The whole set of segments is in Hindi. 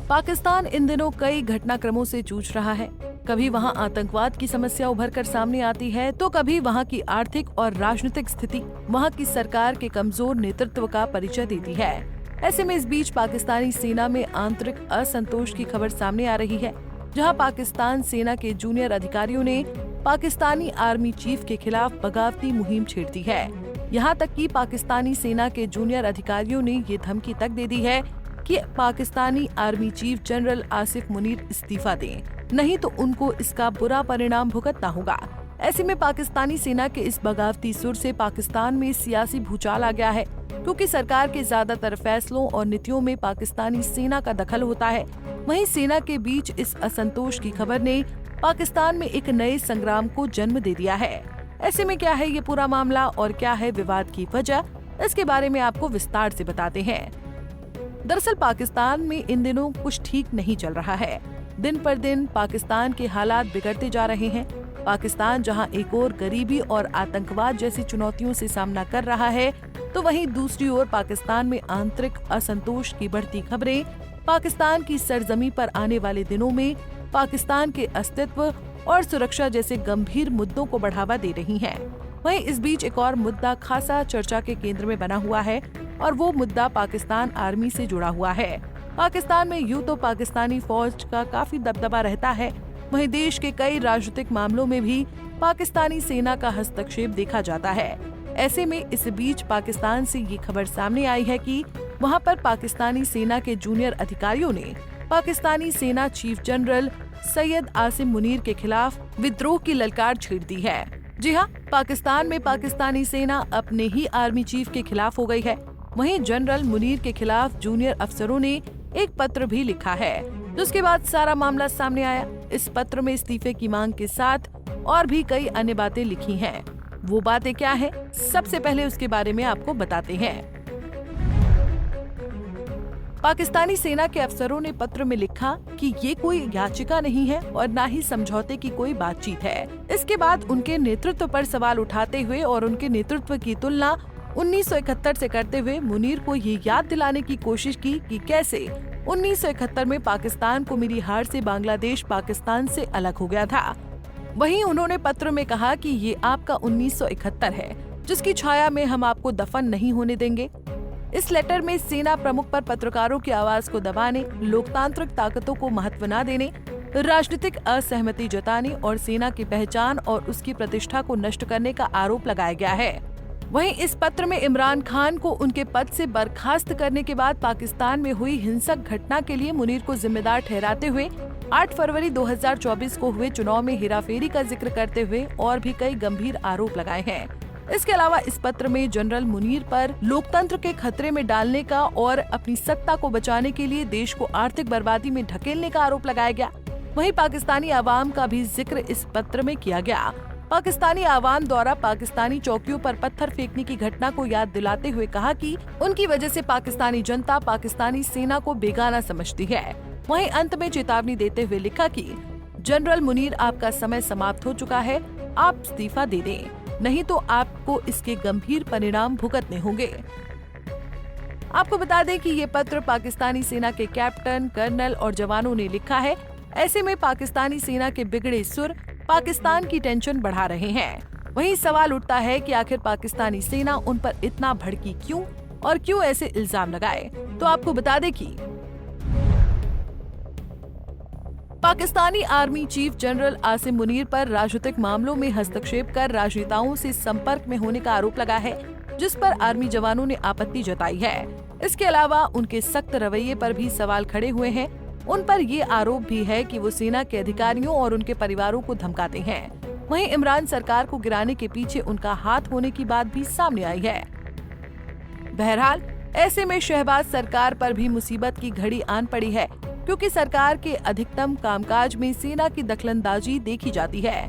पाकिस्तान इन दिनों कई घटनाक्रमों से जूझ रहा है। कभी वहां आतंकवाद की समस्या उभर कर सामने आती है, तो कभी वहां की आर्थिक और राजनीतिक स्थिति वहां की सरकार के कमजोर नेतृत्व का परिचय देती है। ऐसे में इस बीच पाकिस्तानी सेना में आंतरिक असंतोष की खबर सामने आ रही है, जहां पाकिस्तान सेना के जूनियर अधिकारियों ने पाकिस्तानी आर्मी चीफ के खिलाफ बगावती मुहिम छेड़ दी है। यहाँ तक कि पाकिस्तानी सेना के जूनियर अधिकारियों ने ये धमकी तक दे दी है कि Pakistani army chief general Asif Munir इस्तीफा दें, नहीं तो उनको इसका बुरा परिणाम भुगतना होगा। ऐसे में पाकिस्तानी सेना के इस बगावती सुर से पाकिस्तान में सियासी भूचाल आ गया है, क्योंकि सरकार के ज्यादातर फैसलों और नीतियों में पाकिस्तानी सेना का दखल होता है। वहीं सेना के बीच इस असंतोष की खबर ने पाकिस्तान में एक नए संग्राम को जन्म दे दिया है। ऐसे में क्या है ये पूरा मामला और क्या है विवाद की वजह, इसके बारे में आपको विस्तार से बताते हैं। दरअसल पाकिस्तान में इन दिनों कुछ ठीक नहीं चल रहा है। दिन पर दिन पाकिस्तान के हालात बिगड़ते जा रहे हैं। पाकिस्तान जहां एक ओर गरीबी और आतंकवाद जैसी चुनौतियों से सामना कर रहा है, तो वहीं दूसरी ओर पाकिस्तान में आंतरिक असंतोष की बढ़ती खबरें पाकिस्तान की सरजमी पर आने वाले दिनों में पाकिस्तान के अस्तित्व और सुरक्षा जैसे गंभीर मुद्दों को बढ़ावा दे रही हैं। वहीं इस बीच एक और मुद्दा खासा चर्चा के केंद्र में बना हुआ है, और वो मुद्दा पाकिस्तान आर्मी से जुड़ा हुआ है। पाकिस्तान में यूं तो पाकिस्तानी फौज का काफी दबदबा रहता है, वहीं देश के कई राजनीतिक मामलों में भी पाकिस्तानी सेना का हस्तक्षेप देखा जाता है। ऐसे में इस बीच पाकिस्तान से ये खबर सामने आई है कि वहां पर पाकिस्तानी सेना के जूनियर अधिकारियों ने पाकिस्तानी सेना चीफ जनरल सैयद आसिम मुनीर के खिलाफ विद्रोह की ललकार छेड़ दी है। जी हाँ, पाकिस्तान में पाकिस्तानी सेना अपने ही आर्मी चीफ के खिलाफ हो गई है। वहीं जनरल मुनीर के खिलाफ जूनियर अफसरों ने एक पत्र भी लिखा है, जिसके बाद सारा मामला सामने आया। इस पत्र में इस्तीफे की मांग के साथ और भी कई अन्य बातें लिखी हैं। वो बातें क्या हैं? सबसे पहले उसके बारे में आपको बताते हैं। पाकिस्तानी सेना के अफसरों ने पत्र में लिखा कि ये कोई याचिका नहीं है और न ही समझौते की कोई बातचीत है। इसके बाद उनके नेतृत्व पर सवाल उठाते हुए और उनके नेतृत्व की तुलना 1971 से करते हुए मुनीर को ये याद दिलाने की कोशिश की कि कैसे 1971 में पाकिस्तान को मिली हार से बांग्लादेश पाकिस्तान से अलग हो गया था। वहीं उन्होंने पत्र में कहा कि ये आपका 1971 है, जिसकी छाया में हम आपको दफन नहीं होने देंगे। इस लेटर में सेना प्रमुख पर पत्रकारों की आवाज को दबाने, लोकतांत्रिक ताकतों को महत्व न देने, राजनीतिक असहमति जताने और सेना की पहचान और उसकी प्रतिष्ठा को नष्ट करने का आरोप लगाया गया है। वहीं इस पत्र में इमरान खान को उनके पद से बर्खास्त करने के बाद पाकिस्तान में हुई हिंसक घटना के लिए मुनीर को जिम्मेदार ठहराते हुए 8 फरवरी 2024 को हुए चुनाव में हेराफेरी का जिक्र करते हुए और भी कई गंभीर आरोप लगाए हैं। इसके अलावा इस पत्र में जनरल मुनीर पर लोकतंत्र के खतरे में डालने का और अपनी सत्ता को बचाने के लिए देश को आर्थिक बर्बादी में ढकेलने का आरोप लगाया गया। वहीं पाकिस्तानी आवाम का भी जिक्र इस पत्र में किया गया। पाकिस्तानी आवाम द्वारा पाकिस्तानी चौकियों पर पत्थर फेंकने की घटना को याद दिलाते हुए कहा कि उनकी वजह से पाकिस्तानी जनता पाकिस्तानी सेना को बेगाना समझती है। वहीं अंत में चेतावनी देते हुए लिखा कि जनरल मुनीर, आपका समय समाप्त हो चुका है, आप इस्तीफा दे दें, नहीं तो आपको इसके गंभीर परिणाम भुगतने होंगे। आपको बता दें कि ये पत्र पाकिस्तानी सेना के कैप्टन, कर्नल और जवानों ने लिखा है। ऐसे में पाकिस्तानी सेना के बिगड़े सुर पाकिस्तान की टेंशन बढ़ा रहे हैं। वहीं सवाल उठता है कि आखिर पाकिस्तानी सेना उन पर इतना भड़की क्यों और क्यों ऐसे इल्जाम लगाए। तो आपको बता दें कि Pakistani army chief general Asim Munir पर राजनीतिक मामलों में हस्तक्षेप कर राजनेताओं से संपर्क में होने का आरोप लगा है, जिस पर आर्मी जवानों ने आपत्ति जताई है। इसके अलावा उनके सख्त रवैये पर भी सवाल खड़े हुए हैं। उन पर ये आरोप भी है कि वो सेना के अधिकारियों और उनके परिवारों को धमकाते हैं। वहीं इमरान सरकार को गिराने के पीछे उनका हाथ होने की बात भी सामने आई है। बहरहाल ऐसे में शहबाज सरकार पर भी मुसीबत की घड़ी आन पड़ी है, क्योंकि सरकार के अधिकतम कामकाज में सेना की दखलंदाजी देखी जाती है।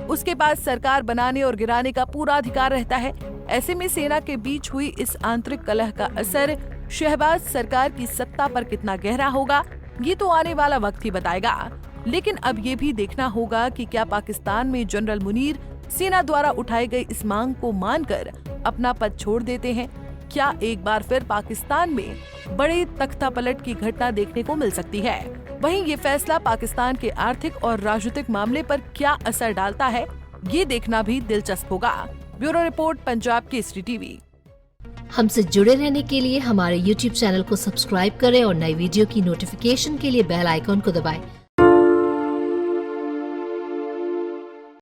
उसके पास सरकार बनाने और गिराने का पूरा अधिकार रहता है। ऐसे में सेना के बीच हुई इस आंतरिक कलह का असर शहबाज सरकार की सत्ता पर कितना गहरा होगा, ये तो आने वाला वक्त ही बताएगा। लेकिन अब ये भी देखना होगा कि क्या पाकिस्तान में जनरल मुनीर सेना द्वारा उठाई गई इस मांग को मानकर अपना पद छोड़ देते हैं, क्या एक बार फिर पाकिस्तान में बड़े तख्तापलट की घटना देखने को मिल सकती है? वहीं ये फैसला पाकिस्तान के आर्थिक और राजनीतिक मामले पर क्या असर डालता है, ये देखना भी दिलचस्प होगा। Bureau report, Punjab Kesari TV. हमसे जुड़े रहने के लिए हमारे YouTube चैनल को सब्सक्राइब करें और नई वीडियो की नोटिफिकेशन के लिए बेल आइकॉन को दबाएं।